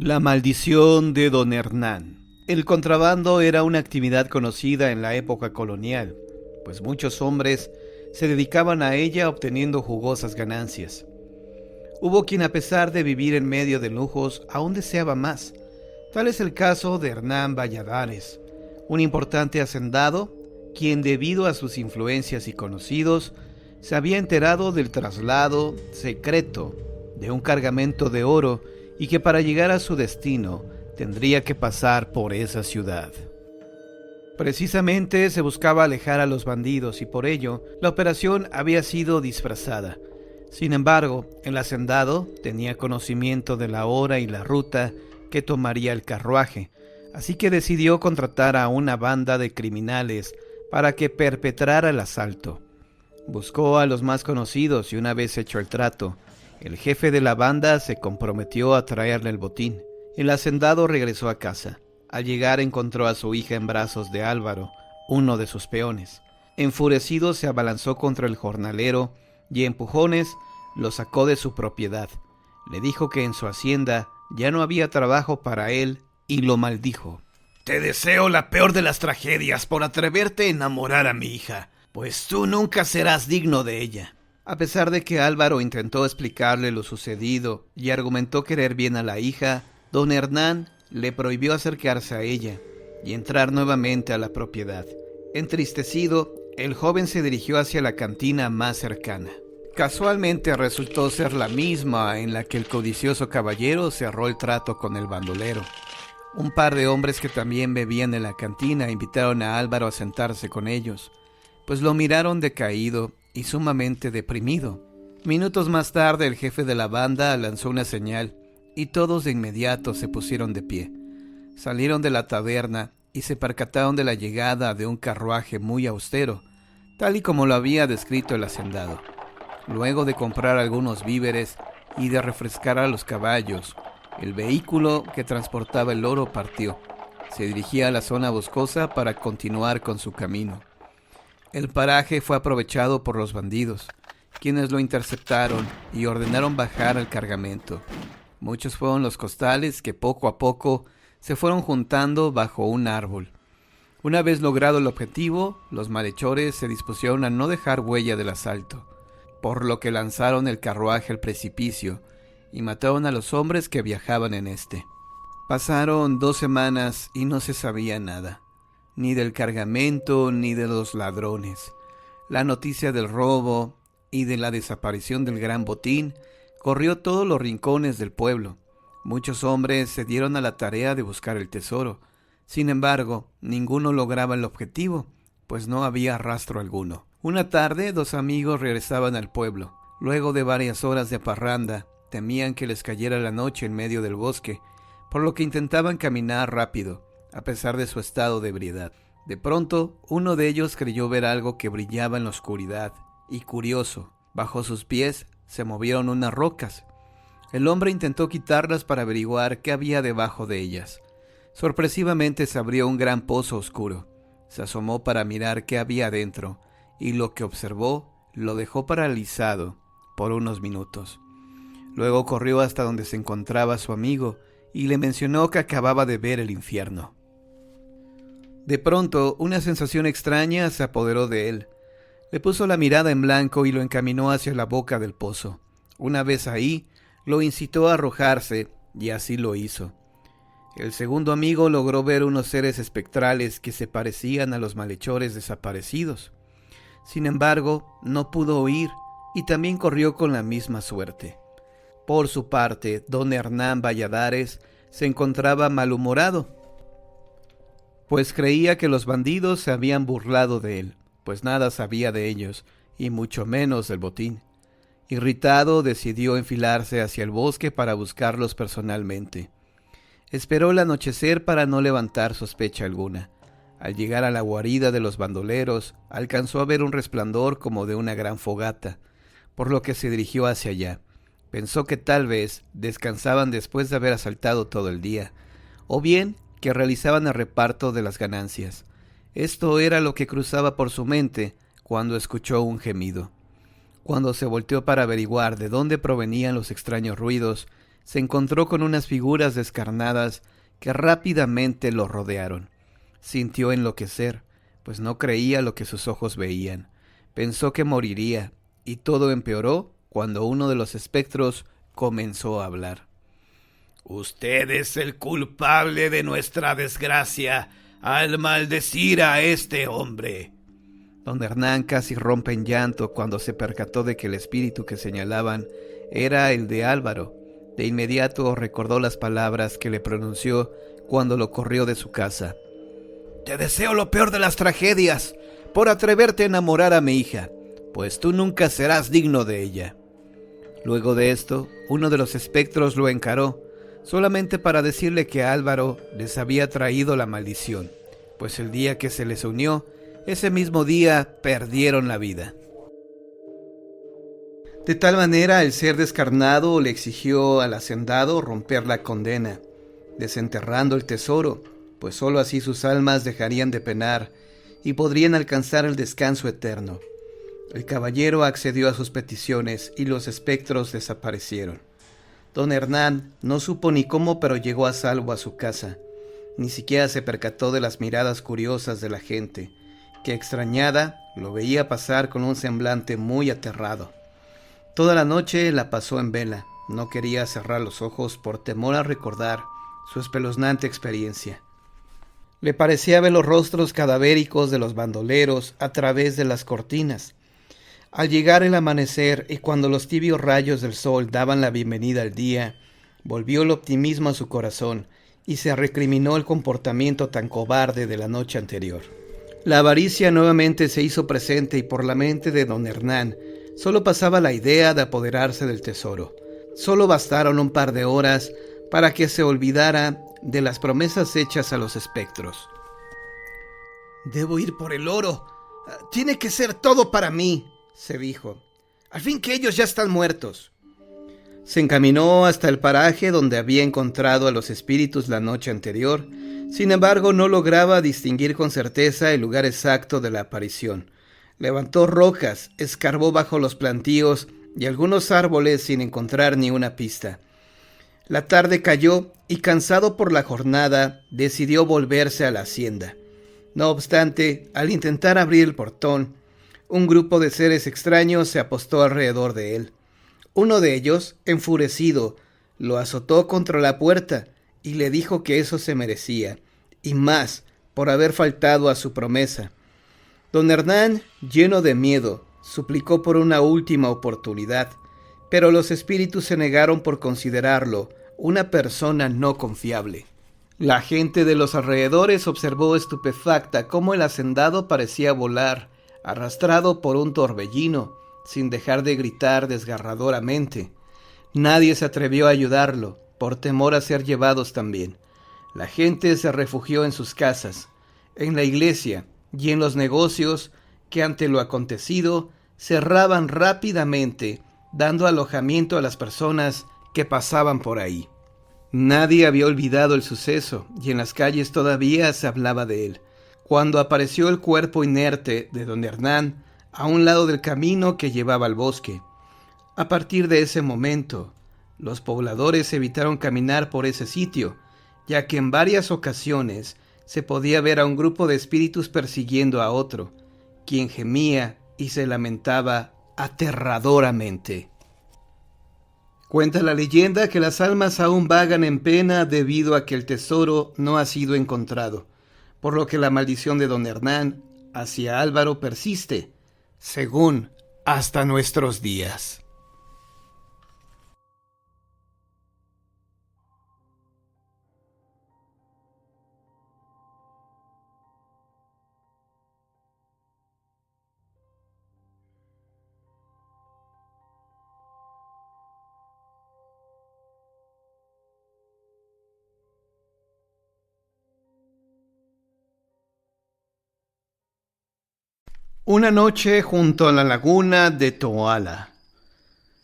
La maldición de Don Hernán. El contrabando era una actividad conocida en la época colonial, pues muchos hombres se dedicaban a ella obteniendo jugosas ganancias. Hubo quien, a pesar de vivir en medio de lujos, aún deseaba más. Tal es el caso de Hernán Valladares, un importante hacendado, quien debido a sus influencias y conocidos, se había enterado del traslado secreto de un cargamento de oro y que para llegar a su destino tendría que pasar por esa ciudad. Precisamente se buscaba alejar a los bandidos y por ello la operación había sido disfrazada. Sin embargo, el hacendado tenía conocimiento de la hora y la ruta que tomaría el carruaje, así que decidió contratar a una banda de criminales para que perpetrara el asalto. Buscó a los más conocidos y una vez hecho el trato, el jefe de la banda se comprometió a traerle el botín. El hacendado regresó a casa. Al llegar encontró a su hija en brazos de Álvaro, uno de sus peones. Enfurecido se abalanzó contra el jornalero y a empujones lo sacó de su propiedad. Le dijo que en su hacienda ya no había trabajo para él y lo maldijo. Te deseo la peor de las tragedias por atreverte a enamorar a mi hija, pues tú nunca serás digno de ella. A pesar de que Álvaro intentó explicarle lo sucedido y argumentó querer bien a la hija, don Hernán le prohibió acercarse a ella y entrar nuevamente a la propiedad. Entristecido, el joven se dirigió hacia la cantina más cercana. Casualmente resultó ser la misma en la que el codicioso caballero cerró el trato con el bandolero. Un par de hombres que también bebían en la cantina invitaron a Álvaro a sentarse con ellos, pues lo miraron decaído y sumamente deprimido. Minutos más tarde el jefe de la banda lanzó una señal y todos de inmediato se pusieron de pie. Salieron de la taberna y se percataron de la llegada de un carruaje muy austero, tal y como lo había descrito el hacendado. Luego de comprar algunos víveres y de refrescar a los caballos, el vehículo que transportaba el oro partió. Se dirigía a la zona boscosa para continuar con su camino. El paraje fue aprovechado por los bandidos, quienes lo interceptaron y ordenaron bajar el cargamento. Muchos fueron los costales que poco a poco se fueron juntando bajo un árbol. Una vez logrado el objetivo, los malhechores se dispusieron a no dejar huella del asalto, por lo que lanzaron el carruaje al precipicio y mataron a los hombres que viajaban en este. Pasaron 2 semanas y no se sabía nada, ni del cargamento ni de los ladrones. La noticia del robo y de la desaparición del gran botín corrió todos los rincones del pueblo. Muchos hombres se dieron a la tarea de buscar el tesoro. Sin embargo, ninguno lograba el objetivo, pues no había rastro alguno. Una tarde, 2 amigos regresaban al pueblo. Luego de varias horas de parranda, temían que les cayera la noche en medio del bosque, por lo que intentaban caminar rápido, a pesar de su estado de ebriedad. De pronto, uno de ellos creyó ver algo que brillaba en la oscuridad, y curioso, bajo sus pies se movieron unas rocas. El hombre intentó quitarlas para averiguar qué había debajo de ellas. Sorpresivamente se abrió un gran pozo oscuro. Se asomó para mirar qué había dentro, y lo que observó lo dejó paralizado por unos minutos. Luego corrió hasta donde se encontraba su amigo y le mencionó que acababa de ver el infierno. De pronto, una sensación extraña se apoderó de él. Le puso la mirada en blanco y lo encaminó hacia la boca del pozo. Una vez ahí, lo incitó a arrojarse y así lo hizo. El segundo amigo logró ver unos seres espectrales que se parecían a los malhechores desaparecidos. Sin embargo, no pudo huir y también corrió con la misma suerte. Por su parte, don Hernán Valladares se encontraba malhumorado, pues creía que los bandidos se habían burlado de él, pues nada sabía de ellos, y mucho menos del botín. Irritado, decidió enfilarse hacia el bosque para buscarlos personalmente. Esperó el anochecer para no levantar sospecha alguna. Al llegar a la guarida de los bandoleros, alcanzó a ver un resplandor como de una gran fogata, por lo que se dirigió hacia allá. Pensó que tal vez descansaban después de haber asaltado todo el día, o bien que realizaban el reparto de las ganancias. Esto era lo que cruzaba por su mente cuando escuchó un gemido. Cuando se volteó para averiguar de dónde provenían los extraños ruidos, se encontró con unas figuras descarnadas que rápidamente lo rodearon. Sintió enloquecer, pues no creía lo que sus ojos veían. Pensó que moriría, y todo empeoró cuando uno de los espectros comenzó a hablar. Usted es el culpable de nuestra desgracia al maldecir a este hombre. Don Hernán casi rompe en llanto cuando se percató de que el espíritu que señalaban era el de Álvaro. De inmediato recordó las palabras que le pronunció cuando lo corrió de su casa. Te deseo lo peor de las tragedias por atreverte a enamorar a mi hija, pues tú nunca serás digno de ella. Luego de esto, uno de los espectros lo encaró, solamente para decirle que Álvaro les había traído la maldición, pues el día que se les unió, ese mismo día perdieron la vida. De tal manera, el ser descarnado le exigió al hacendado romper la condena, desenterrando el tesoro, pues sólo así sus almas dejarían de penar y podrían alcanzar el descanso eterno. El caballero accedió a sus peticiones y los espectros desaparecieron. Don Hernán no supo ni cómo, pero llegó a salvo a su casa. Ni siquiera se percató de las miradas curiosas de la gente, que extrañada lo veía pasar con un semblante muy aterrado. Toda la noche la pasó en vela. No quería cerrar los ojos por temor a recordar su espeluznante experiencia. Le parecía ver los rostros cadavéricos de los bandoleros a través de las cortinas. Al llegar el amanecer y cuando los tibios rayos del sol daban la bienvenida al día, volvió el optimismo a su corazón y se recriminó el comportamiento tan cobarde de la noche anterior. La avaricia nuevamente se hizo presente y por la mente de don Hernán solo pasaba la idea de apoderarse del tesoro. Solo bastaron un par de horas para que se olvidara de las promesas hechas a los espectros. Debo ir por el oro. Tiene que ser todo para mí, se dijo. Al fin que ellos ya están muertos. Se encaminó hasta el paraje donde había encontrado a los espíritus la noche anterior. Sin embargo, no lograba distinguir con certeza el lugar exacto de la aparición. Levantó rocas, escarbó bajo los plantíos y algunos árboles sin encontrar ni una pista. La tarde cayó y, cansado por la jornada, decidió volverse a la hacienda. No obstante, al intentar abrir el portón, un grupo de seres extraños se apostó alrededor de él. Uno de ellos, enfurecido, lo azotó contra la puerta y le dijo que eso se merecía, y más, por haber faltado a su promesa. Don Hernán, lleno de miedo, suplicó por una última oportunidad, pero los espíritus se negaron por considerarlo una persona no confiable. La gente de los alrededores observó estupefacta cómo el hacendado parecía volar, arrastrado por un torbellino, sin dejar de gritar desgarradoramente. Nadie se atrevió a ayudarlo, por temor a ser llevados también. La gente se refugió en sus casas, en la iglesia y en los negocios que ante lo acontecido cerraban rápidamente, dando alojamiento a las personas que pasaban por ahí. Nadie había olvidado el suceso y en las calles todavía se hablaba de él. Cuando apareció el cuerpo inerte de don Hernán a un lado del camino que llevaba al bosque. A partir de ese momento, los pobladores evitaron caminar por ese sitio, ya que en varias ocasiones se podía ver a un grupo de espíritus persiguiendo a otro, quien gemía y se lamentaba aterradoramente. Cuenta la leyenda que las almas aún vagan en pena debido a que el tesoro no ha sido encontrado, por lo que la maldición de don Hernán hacia Álvaro persiste, según hasta nuestros días. Una noche junto a la laguna de Toala.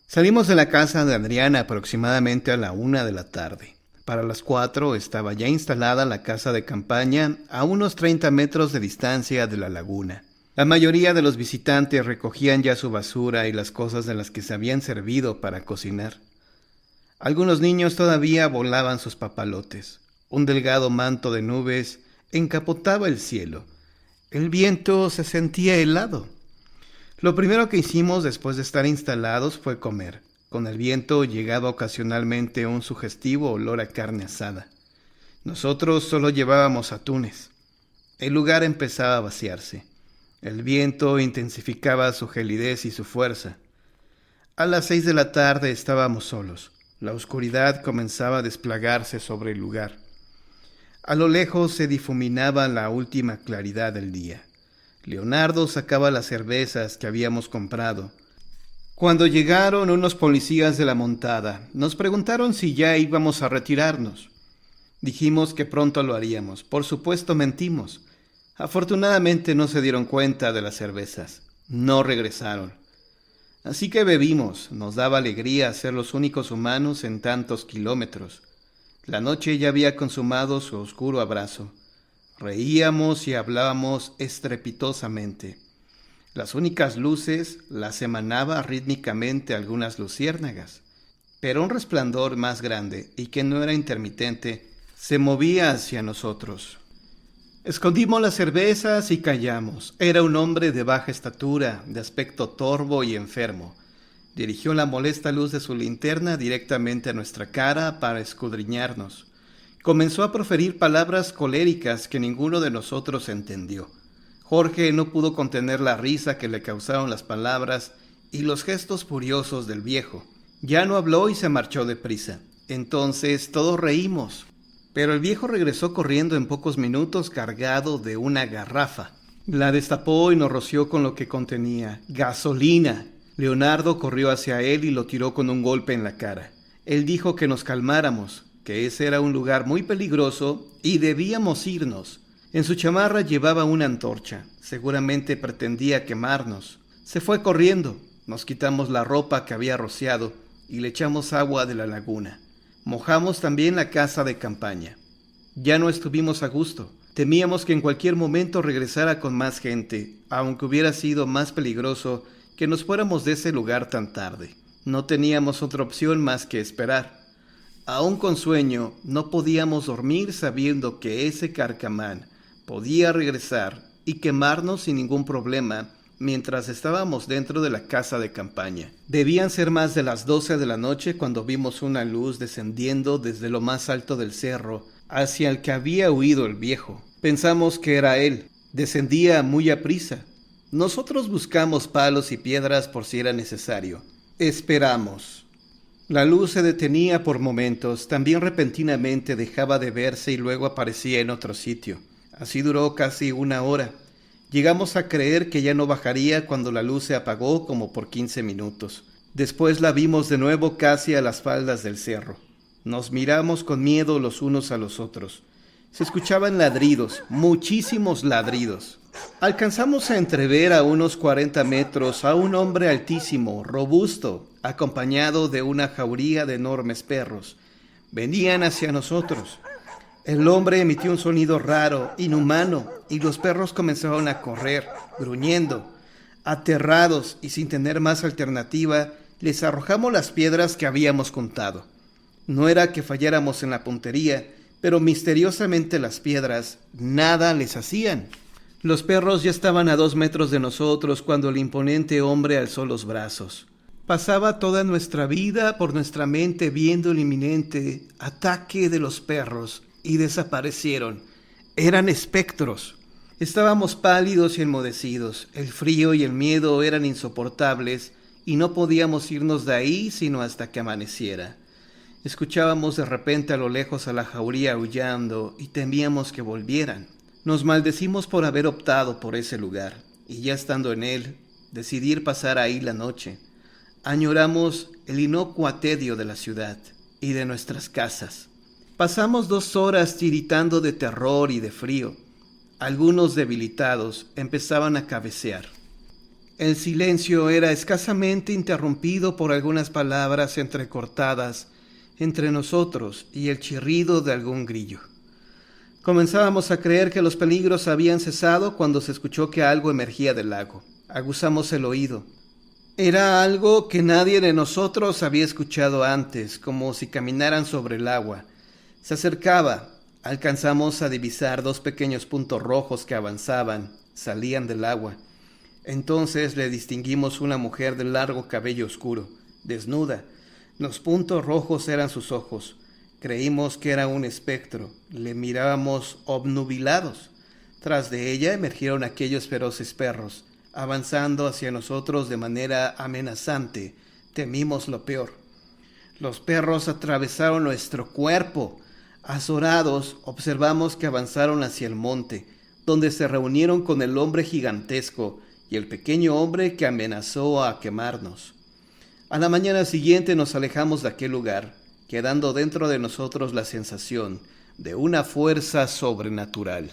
Salimos de la casa de Adriana aproximadamente a la 1 de la tarde. Para las 4 estaba ya instalada la casa de campaña a unos 30 metros de distancia de la laguna. La mayoría de los visitantes recogían ya su basura y las cosas de las que se habían servido para cocinar. Algunos niños todavía volaban sus papalotes. Un delgado manto de nubes encapotaba el cielo. El viento se sentía helado. Lo primero que hicimos después de estar instalados fue comer. Con el viento llegaba ocasionalmente un sugestivo olor a carne asada. Nosotros solo llevábamos atunes. El lugar empezaba a vaciarse. El viento intensificaba su gelidez y su fuerza. A las 6 de la tarde estábamos solos. La oscuridad comenzaba a desplegarse sobre el lugar. A lo lejos se difuminaba la última claridad del día. Leonardo sacaba las cervezas que habíamos comprado. Cuando llegaron unos policías de la montada, nos preguntaron si ya íbamos a retirarnos. Dijimos que pronto lo haríamos. Por supuesto mentimos. Afortunadamente no se dieron cuenta de las cervezas. No regresaron. Así que bebimos. Nos daba alegría ser los únicos humanos en tantos kilómetros. La noche ya había consumado su oscuro abrazo. Reíamos y hablábamos estrepitosamente. Las únicas luces las emanaba rítmicamente algunas luciérnagas, pero un resplandor más grande y que no era intermitente se movía hacia nosotros. Escondimos las cervezas y callamos. Era un hombre de baja estatura, de aspecto torvo y enfermo. Dirigió la molesta luz de su linterna directamente a nuestra cara para escudriñarnos. Comenzó a proferir palabras coléricas que ninguno de nosotros entendió. Jorge no pudo contener la risa que le causaron las palabras y los gestos furiosos del viejo. Ya no habló y se marchó deprisa. Entonces todos reímos. Pero el viejo regresó corriendo en pocos minutos cargado de una garrafa. La destapó y nos roció con lo que contenía. ¡Gasolina! Leonardo corrió hacia él y lo tiró con un golpe en la cara. Él dijo que nos calmáramos, que ese era un lugar muy peligroso y debíamos irnos. En su chamarra llevaba una antorcha. Seguramente pretendía quemarnos. Se fue corriendo. Nos quitamos la ropa que había rociado y le echamos agua de la laguna. Mojamos también la casa de campaña. Ya no estuvimos a gusto. Temíamos que en cualquier momento regresara con más gente, aunque hubiera sido más peligroso que nos fuéramos de ese lugar tan tarde. No teníamos otra opción más que esperar. Aún con sueño, no podíamos dormir sabiendo que ese carcamán podía regresar y quemarnos sin ningún problema mientras estábamos dentro de la casa de campaña. Debían ser más de las 12 de la noche cuando vimos una luz descendiendo desde lo más alto del cerro hacia el que había huido el viejo. Pensamos que era él. Descendía muy aprisa. Nosotros buscamos palos y piedras por si era necesario. Esperamos. La luz se detenía por momentos, también repentinamente dejaba de verse y luego aparecía en otro sitio. Así duró casi una hora. Llegamos a creer que ya no bajaría cuando la luz se apagó como por 15 minutos. Después la vimos de nuevo casi a las faldas del cerro. Nos miramos con miedo los unos a los otros. Se escuchaban ladridos, muchísimos ladridos. Alcanzamos a entrever a unos 40 metros a un hombre altísimo, robusto, acompañado de una jauría de enormes perros. Venían hacia nosotros. El hombre emitió un sonido raro, inhumano, y los perros comenzaron a correr, gruñendo. Aterrados y sin tener más alternativa, les arrojamos las piedras que habíamos contado. No era que falláramos en la puntería, pero misteriosamente las piedras nada les hacían. Los perros ya estaban a 2 metros de nosotros cuando el imponente hombre alzó los brazos. Pasaba toda nuestra vida por nuestra mente viendo el inminente ataque de los perros y desaparecieron. Eran espectros. Estábamos pálidos y enmudecidos. El frío y el miedo eran insoportables y no podíamos irnos de ahí sino hasta que amaneciera. Escuchábamos de repente a lo lejos a la jauría aullando y temíamos que volvieran. Nos maldecimos por haber optado por ese lugar y ya estando en él, decidir pasar ahí la noche. Añoramos el inocuo tedio de la ciudad y de nuestras casas. Pasamos 2 horas tiritando de terror y de frío. Algunos debilitados empezaban a cabecear. El silencio era escasamente interrumpido por algunas palabras entrecortadas entre nosotros y el chirrido de algún grillo. Comenzábamos a creer que los peligros habían cesado cuando se escuchó que algo emergía del lago. Aguzamos el oído. Era algo que nadie de nosotros había escuchado antes, como si caminaran sobre el agua. Se acercaba. Alcanzamos a divisar 2 pequeños puntos rojos que avanzaban, salían del agua. Entonces le distinguimos una mujer de largo cabello oscuro, desnuda. Los puntos rojos eran sus ojos. Creímos que era un espectro. Le mirábamos obnubilados. Tras de ella emergieron aquellos feroces perros, avanzando hacia nosotros de manera amenazante. Temimos lo peor. Los perros atravesaron nuestro cuerpo. Azorados, observamos que avanzaron hacia el monte, donde se reunieron con el hombre gigantesco y el pequeño hombre que amenazó a quemarnos. A la mañana siguiente nos alejamos de aquel lugar, quedando dentro de nosotros la sensación de una fuerza sobrenatural.